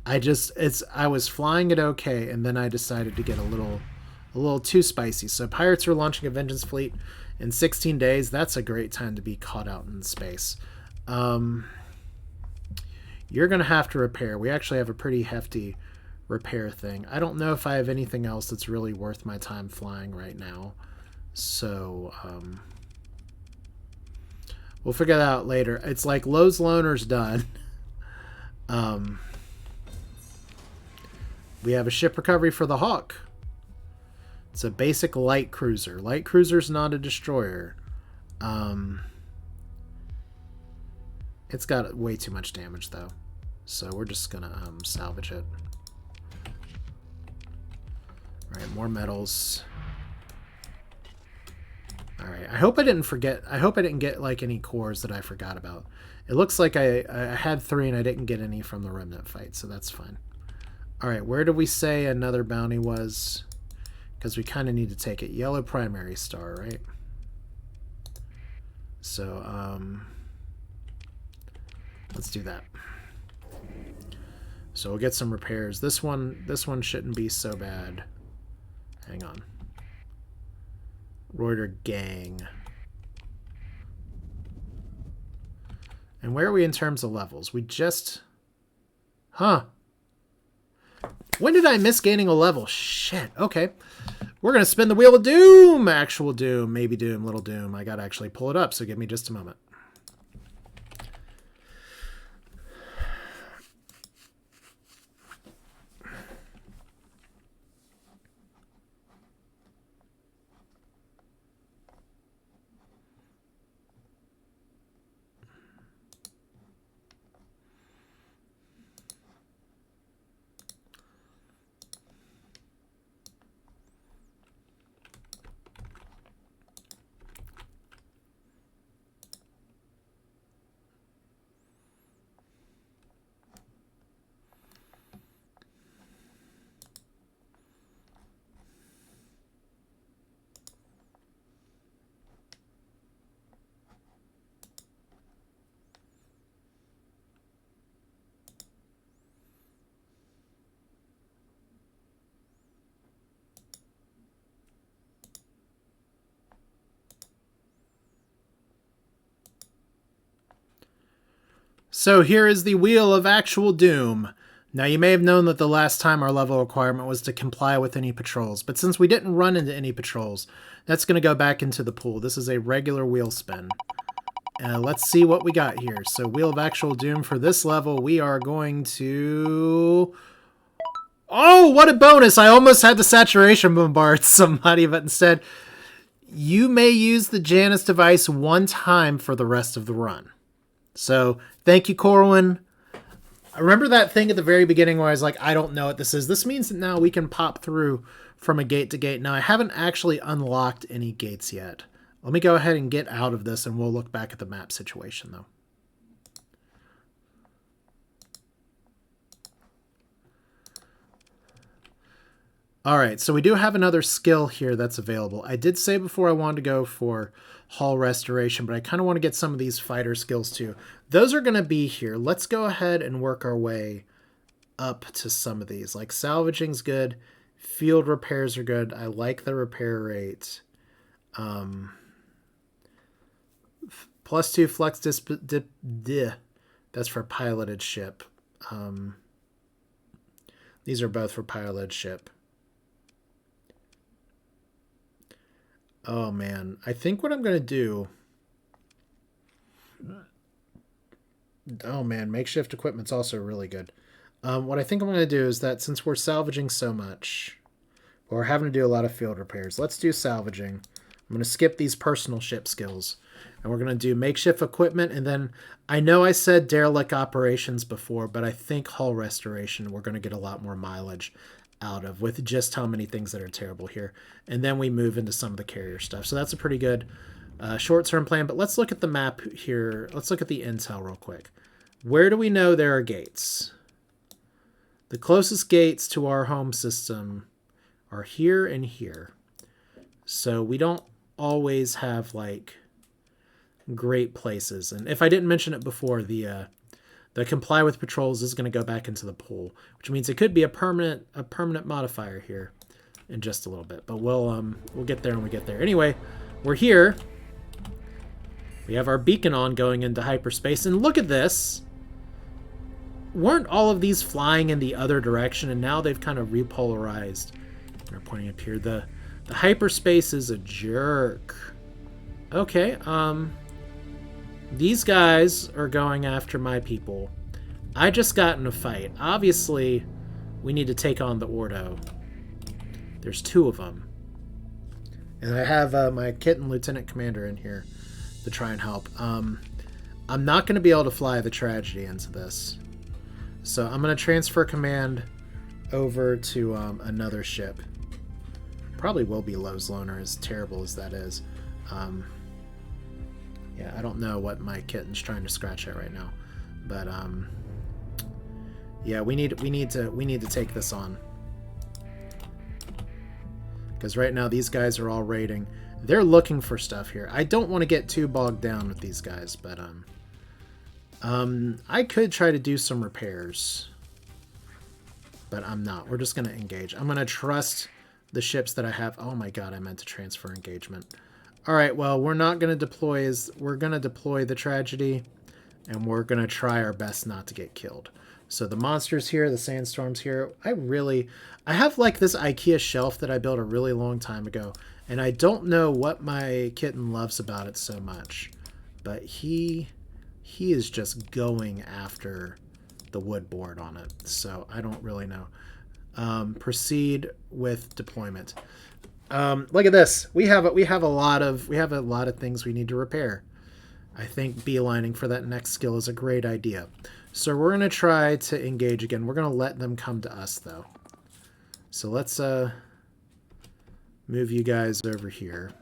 I was flying it okay, and then I decided to get a little too spicy. So pirates are launching a vengeance fleet in 16 days. That's a great time to be caught out in space. You're gonna have to repair. We actually have a pretty hefty repair thing. I don't know if I have anything else that's really worth my time flying right now. So, we'll figure that out later. It's like Lowe's Loaner's done. We have a ship recovery for the Hawk. It's a basic light cruiser. Light cruiser's not a destroyer. It's got way too much damage, though. So we're just gonna salvage it. Alright, more medals. Alright, I hope I didn't forget. I hope I didn't get like any cores that I forgot about. It looks like I had 3 and I didn't get any from the Remnant fight, so that's fine. Alright, where did we say another bounty was? Because we kind of need to take it. Yellow primary star, right? So, let's do that. So we'll get some repairs. This one shouldn't be so bad. Hang on. Roider gang. And where are we in terms of levels? We just... Huh. When did I miss gaining a level? Shit. Okay. We're going to spin the wheel of doom. Actual doom. Maybe doom. Little doom. I got to actually pull it up, so give me just a moment. So here is the Wheel of Actual Doom. Now you may have known that the last time our level requirement was to comply with any patrols, but since we didn't run into any patrols, that's going to go back into the pool. This is a regular wheel spin. Let's see what we got here. So Wheel of Actual Doom for this level, we are going to... Oh, what a bonus! I almost had the Saturation Bombard somebody, but instead, you may use the Janus device 1 time for the rest of the run. So, thank you, Corwin. I remember that thing at the very beginning where I was like, I don't know what this is. This means that now we can pop through from a gate to gate. Now, I haven't actually unlocked any gates yet. Let me go ahead and get out of this, and we'll look back at the map situation, though. Alright, so we do have another skill here that's available. I did say before I wanted to go for Hull Restoration, but I kind of want to get some of these fighter skills too. Those are going to be here. Let's go ahead and work our way up to some of these. Like salvaging's good. Field repairs are good. I like the repair rate. +2 flex that's for piloted ship. These are both for piloted ship. Oh man, I think what I'm gonna do. Oh man, makeshift equipment's also really good. What I think I'm gonna do is that since we're salvaging so much, we're having to do a lot of field repairs. Let's do salvaging. I'm gonna skip these personal ship skills, and we're gonna do makeshift equipment, and then I know I said derelict operations before, but I think hull restoration we're gonna get a lot more mileage out of with just how many things that are terrible here. And then we move into some of the carrier stuff. So that's a pretty good short-term plan. But let's look at the map here. Let's look at the intel real quick. Where do we know there are gates? The closest gates to our home system are here and here. So we don't always have like great places. And if I didn't mention it before, the comply with patrols is going to go back into the pool, which means it could be a permanent modifier here in just a little bit. But we'll get there when we get there. Anyway, we're here. We have our beacon on going into hyperspace, and look at this. Weren't all of these flying in the other direction, and now they've kind of repolarized. They're pointing up here. The hyperspace is a jerk. Okay, these guys are going after my people. I just got in a fight. Obviously, we need to take on the Ordo. There's 2 of them. And I have my kitten lieutenant commander in here to try and help. I'm not going to be able to fly the tragedy into this. So I'm going to transfer command over to another ship. Probably will be Lowe's Loner, as terrible as that is. Yeah, I don't know what my kitten's trying to scratch at right now, but yeah, we need to take this on, because right now these guys are all raiding. They're looking for stuff here. I don't want to get too bogged down with these guys, but I could try to do some repairs, but I'm not. We're just gonna engage. I'm gonna trust the ships that I have. Oh my god, I meant to transfer engagement. All right, well, we're not going to deploy we're going to deploy the tragedy, and we're going to try our best not to get killed. So the monsters here, the sandstorms here, I have like this IKEA shelf that I built a really long time ago, and I don't know what my kitten loves about it so much, but he is just going after the wood board on it. So I don't really know. Proceed with deployment. Look at this. We have a lot of things we need to repair. I think beelining for that next skill is a great idea. So we're gonna try to engage again. We're gonna let them come to us though. So let's move you guys over here.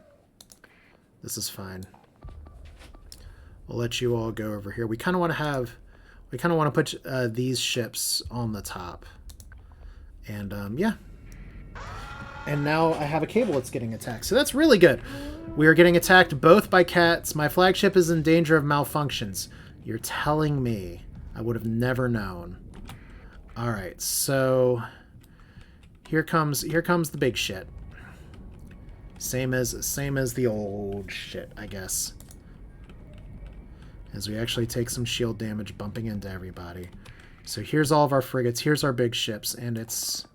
This is fine. We'll let you all go over here. We kind of want to put these ships on the top. And yeah. And now I have a cable that's getting attacked. So that's really good. We are getting attacked both by cats. My flagship is in danger of malfunctions. You're telling me. I would have never known. Alright, so here comes the big shit. Same as the old shit, I guess. As we actually take some shield damage bumping into everybody. So here's all of our frigates, here's our big ships, and it's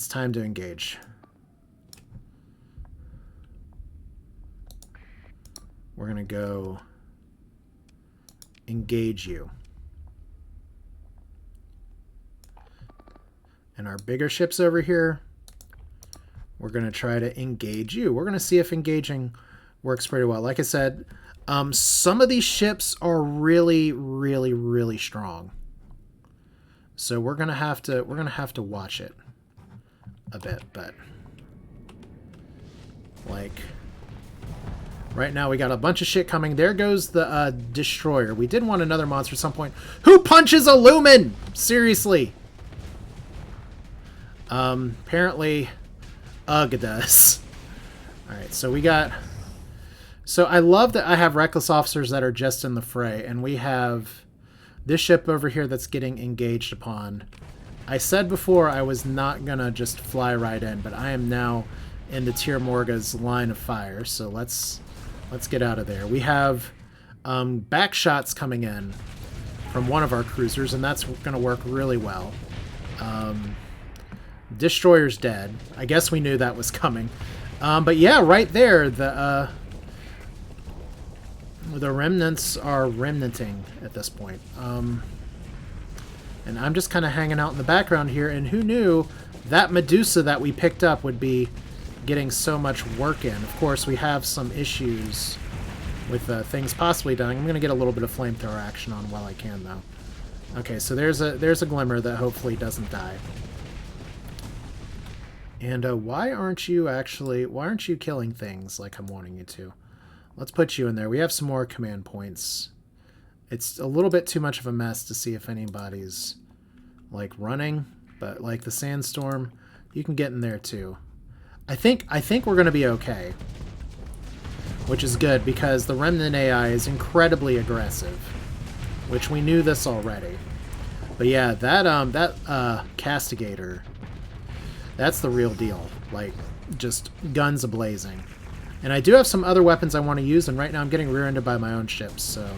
time to engage. We're going to go engage you. And our bigger ships over here, we're going to try to engage you. We're going to see if engaging works pretty well. Like I said, some of these ships are really, really, really strong. So we're going to have to watch it a bit, but like right now we got a bunch of shit coming. There goes the destroyer. We did want another monster at some point. Who punches a lumen? Seriously. Apparently Ugg does. Alright, so we got... So I love that I have reckless officers that are just in the fray, and we have This ship over here that's getting engaged upon. I said before I was not going to just fly right in, but I am now in the Tier Morga's line of fire, so let's get out of there. We have back shots coming in from one of our cruisers, and that's going to work really well. Destroyer's dead. I guess we knew that was coming. But yeah, right there, the remnants are remnanting at this point. And I'm just kind of hanging out in the background here, and who knew that Medusa that we picked up would be getting so much work in. Of course, we have some issues with things possibly dying. I'm going to get a little bit of flamethrower action on while I can, though. Okay, so there's a glimmer that hopefully doesn't die. And why aren't you killing things like I'm wanting you to? Let's put you in there. We have some more command points. It's a little bit too much of a mess to see if anybody's, like, running, but, like, the sandstorm, you can get in there, too. I think we're going to be okay, which is good, because the Remnant AI is incredibly aggressive, which we knew this already. But yeah, that Castigator, that's the real deal. Like, just guns a-blazing. And I do have some other weapons I want to use, and right now I'm getting rear-ended by my own ships, so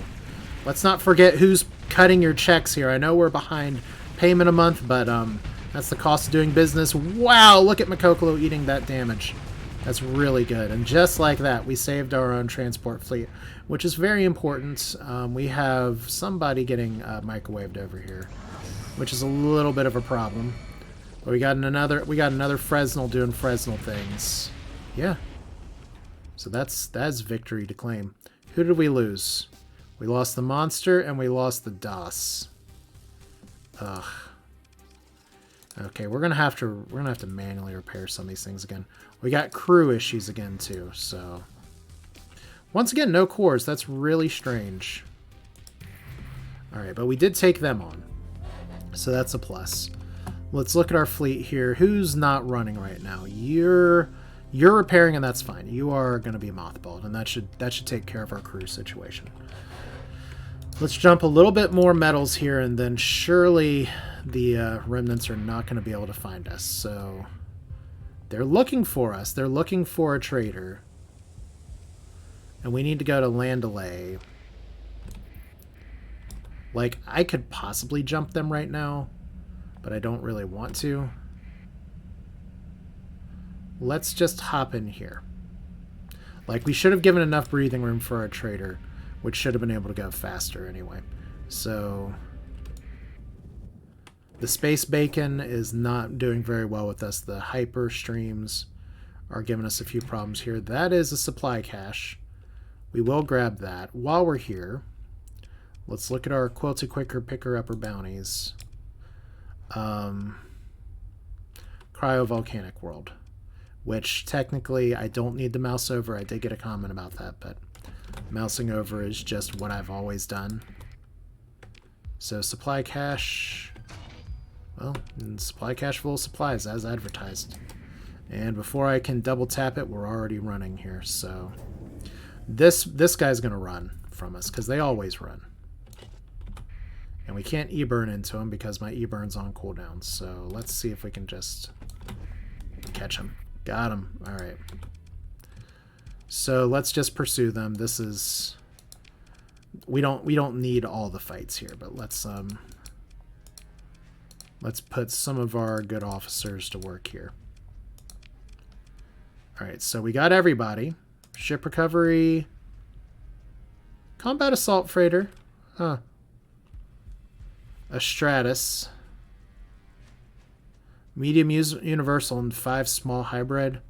let's not forget who's cutting your checks here. I know we're behind payment a month, but that's the cost of doing business. Wow, look at Makokolo eating that damage. That's really good. And just like that, we saved our own transport fleet, which is very important. We have somebody getting microwaved over here, which is a little bit of a problem. But we got another Fresnel doing Fresnel things. Yeah. So that's victory to claim. Who did we lose? We lost the monster and we lost the DOS. Ugh. Okay, we're gonna have to manually repair some of these things again. We got crew issues again too, so once again, no cores. That's really strange. Alright, but we did take them on. So that's a plus. Let's look at our fleet here. Who's not running right now? You're repairing, and that's fine. You are going to be mothballed, and that should take care of our crew situation. Let's jump a little bit more metals here, and then surely the remnants are not going to be able to find us. So they're looking for us. They're looking for a trader, and we need to go to Landalay. Like, I could possibly jump them right now, but I don't really want to. Let's just hop in here. Like, we should have given enough breathing room for our trader, which should have been able to go faster anyway. So the space bacon is not doing very well with us. The hyper streams are giving us a few problems here. That is a supply cache. We will grab that. While we're here, let's look at our Quilted Quicker Picker Upper bounties. Cryovolcanic World, which technically I don't need to mouse over. I did get a comment about that, but mousing over is just what I've always done. So supply cache, well, supply cache full of supplies as advertised. And before I can double tap it, we're already running here. So this guy's going to run from us because they always run. And we can't E-burn into him because my E-burn's on cooldown. So let's see if we can just catch him. Got him. All right. So let's just pursue them. This is, we don't need all the fights here, but let's put some of our good officers to work here. All right. So we got everybody. Ship recovery. Combat assault freighter. Huh. A Stratus. Medium universal and 5 small hybrid.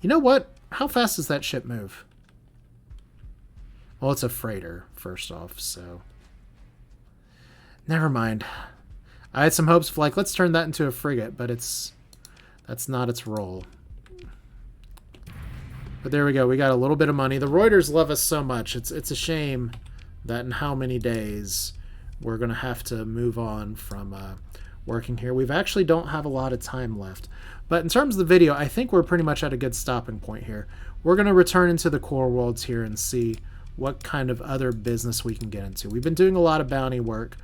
You know what? How fast does that ship move? Well, it's a freighter, first off, so never mind. I had some hopes of, like, let's turn that into a frigate, but that's not its role. But there we go. We got a little bit of money. The Roiders love us so much. It's a shame that in how many days we're going to have to move on from working here. We've actually don't have a lot of time left. But in terms of the video, I think we're pretty much at a good stopping point here. We're going to return into the core worlds here and see what kind of other business we can get into. We've been doing a lot of bounty work.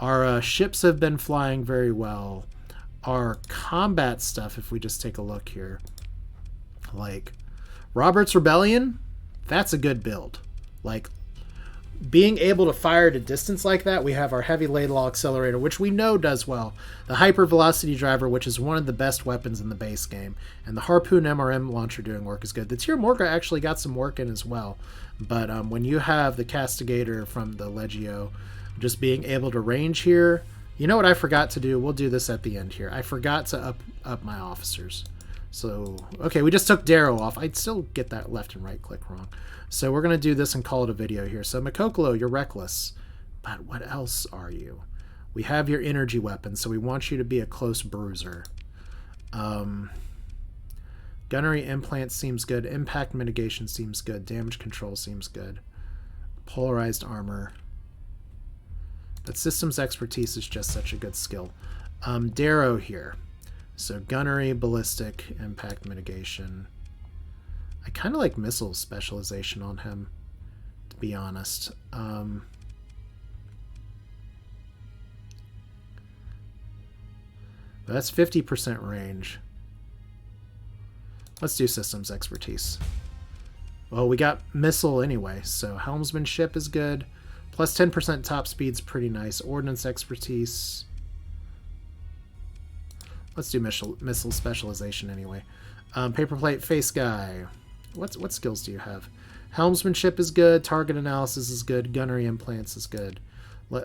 Our ships have been flying very well. Our combat stuff, if we just take a look here, like Robert's Rebellion, that's a good build. Like, being able to fire at a distance like that, we have our heavy laidlaw accelerator, which we know does well. The hyper velocity driver, which is one of the best weapons in the base game, and the harpoon MRM launcher doing work is good. The Tier Morga actually got some work in as well, but when you have the Castigator from the Legio, just being able to range here, you know what I forgot to do? We'll do this at the end here. I forgot to up my officers. So, okay, we just took Darrow off. I'd still get that left and right click wrong. So we're going to do this and call it a video here. So Makokolo, you're reckless. But what else are you? We have your energy weapon, so we want you to be a close bruiser. Gunnery implant seems good. Impact mitigation seems good. Damage control seems good. Polarized armor. But systems expertise is just such a good skill. Darrow here. So gunnery, ballistic, impact mitigation. I kind of like missile specialization on him, to be honest. That's 50% range. Let's do systems expertise. Well, we got missile anyway, so helmsmanship is good. Plus 10% top speed's pretty nice. Ordnance expertise. Let's do missile specialization anyway. Paperplate face guy. What skills do you have? Helmsmanship is good. Target analysis is good. Gunnery implants is good.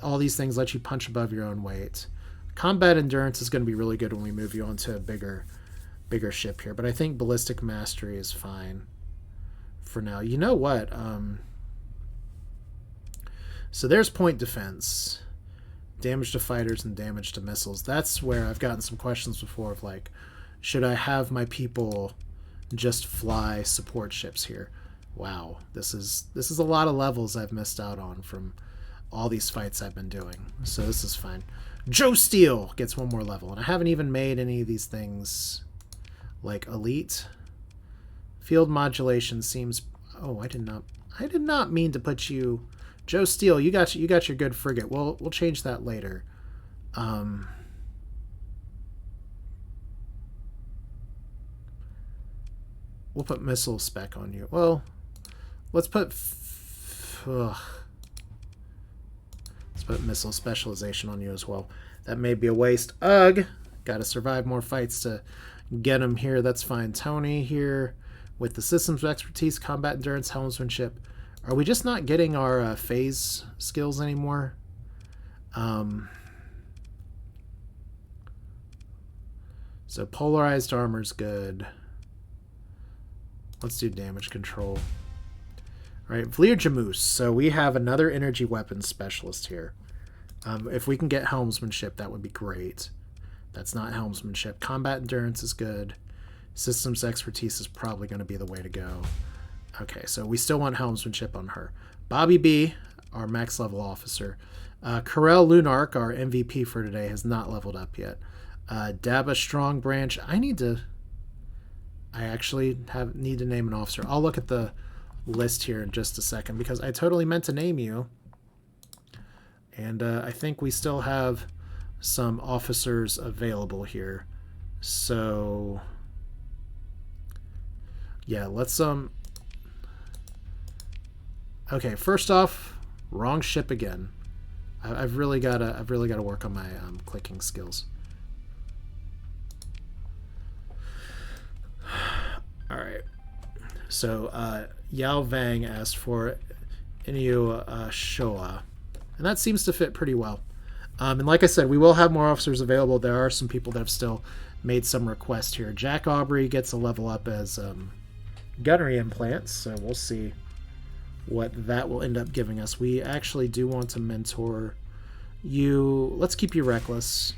All these things let you punch above your own weight. Combat endurance is going to be really good when we move you onto a bigger ship here. But I think ballistic mastery is fine for now. You know what? So there's point defense. Damage to fighters and damage to missiles. That's where I've gotten some questions before of like, should I have my people just fly support ships here? Wow, this is a lot of levels I've missed out on from all these fights I've been doing. So this is fine. Joe Steele gets one more level, and I haven't even made any of these things like elite. Field modulation seems. Oh, I did not mean to put you. Joe Steele, you got your good frigate. We'll change that later. We'll put missile spec on you. Well, let's put missile specialization on you as well. That may be a waste. Ugh. Got to survive more fights to get him here. That's fine. Tony here with the systems expertise, combat endurance, helmsmanship. Are we just not getting our phase skills anymore? So polarized armor's good. Let's do damage control. All right, Vlir Jamoose. So we have another energy weapons specialist here. If we can get helmsmanship, that would be great. That's not helmsmanship. Combat endurance is good. Systems expertise is probably going to be the way to go. Okay, so we still want helmsmanship on her. Bobby B, our max level officer. Karel Lunark, our MVP for today, has not leveled up yet. Daba Strong Branch. I actually need to name an officer. I'll look at the list here in just a second because I totally meant to name you. And I think we still have some officers available here. So yeah, let's okay, first off, wrong ship again. I've really got to work on my clicking skills. All right. So Yao Vang asked for Inyo Showa, and that seems to fit pretty well. And like I said, we will have more officers available. There are some people that have still made some requests here. Jack Aubrey gets a level up as gunnery implants, so we'll see what that will end up giving us. We actually do want to mentor you. Let's keep you reckless.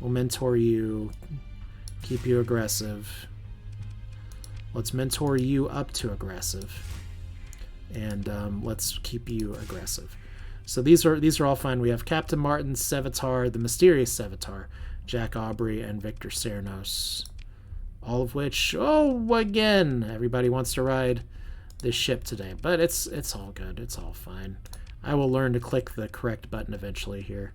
We'll mentor you, keep you aggressive. Let's mentor you up to aggressive, and let's keep you aggressive. So these are all fine. We have Captain Martin, Sevatar, the mysterious Sevatar, Jack Aubrey, and Victor Cernos. All of which, oh, again, everybody wants to ride this ship today, but it's all good. It's all fine. I will learn to click the correct button eventually here.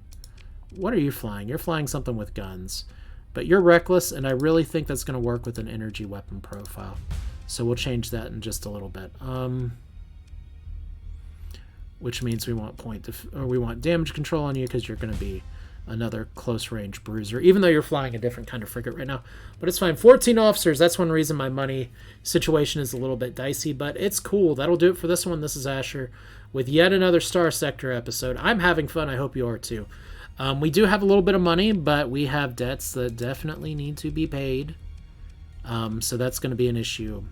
What are you flying? You're flying something with guns. But you're reckless, and I really think that's going to work with an energy weapon profile. So we'll change that in just a little bit. Which means we want damage control on you because you're going to be another close-range bruiser, even though you're flying a different kind of frigate right now. But it's fine. 14 officers, that's one reason my money situation is a little bit dicey, but it's cool. That'll do it for this one. This is Asher with yet another Starsector episode. I'm having fun. I hope you are too. We do have a little bit of money, but we have debts that definitely need to be paid. So that's going to be an issue.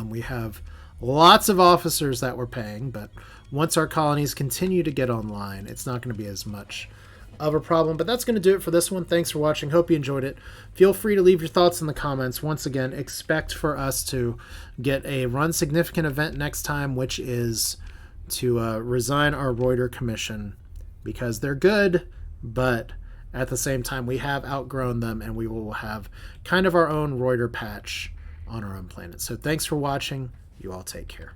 We have lots of officers that we're paying, but once our colonies continue to get online, it's not going to be as much of a problem. But that's going to do it for this one. Thanks for watching. Hope you enjoyed it. Feel free to leave your thoughts in the comments. Once again, expect for us to get a run significant event next time, which is to resign our Roider commission, because they're good, but at the same time we have outgrown them, and we will have kind of our own Roider patch on our own planet. So thanks for watching. You all take care.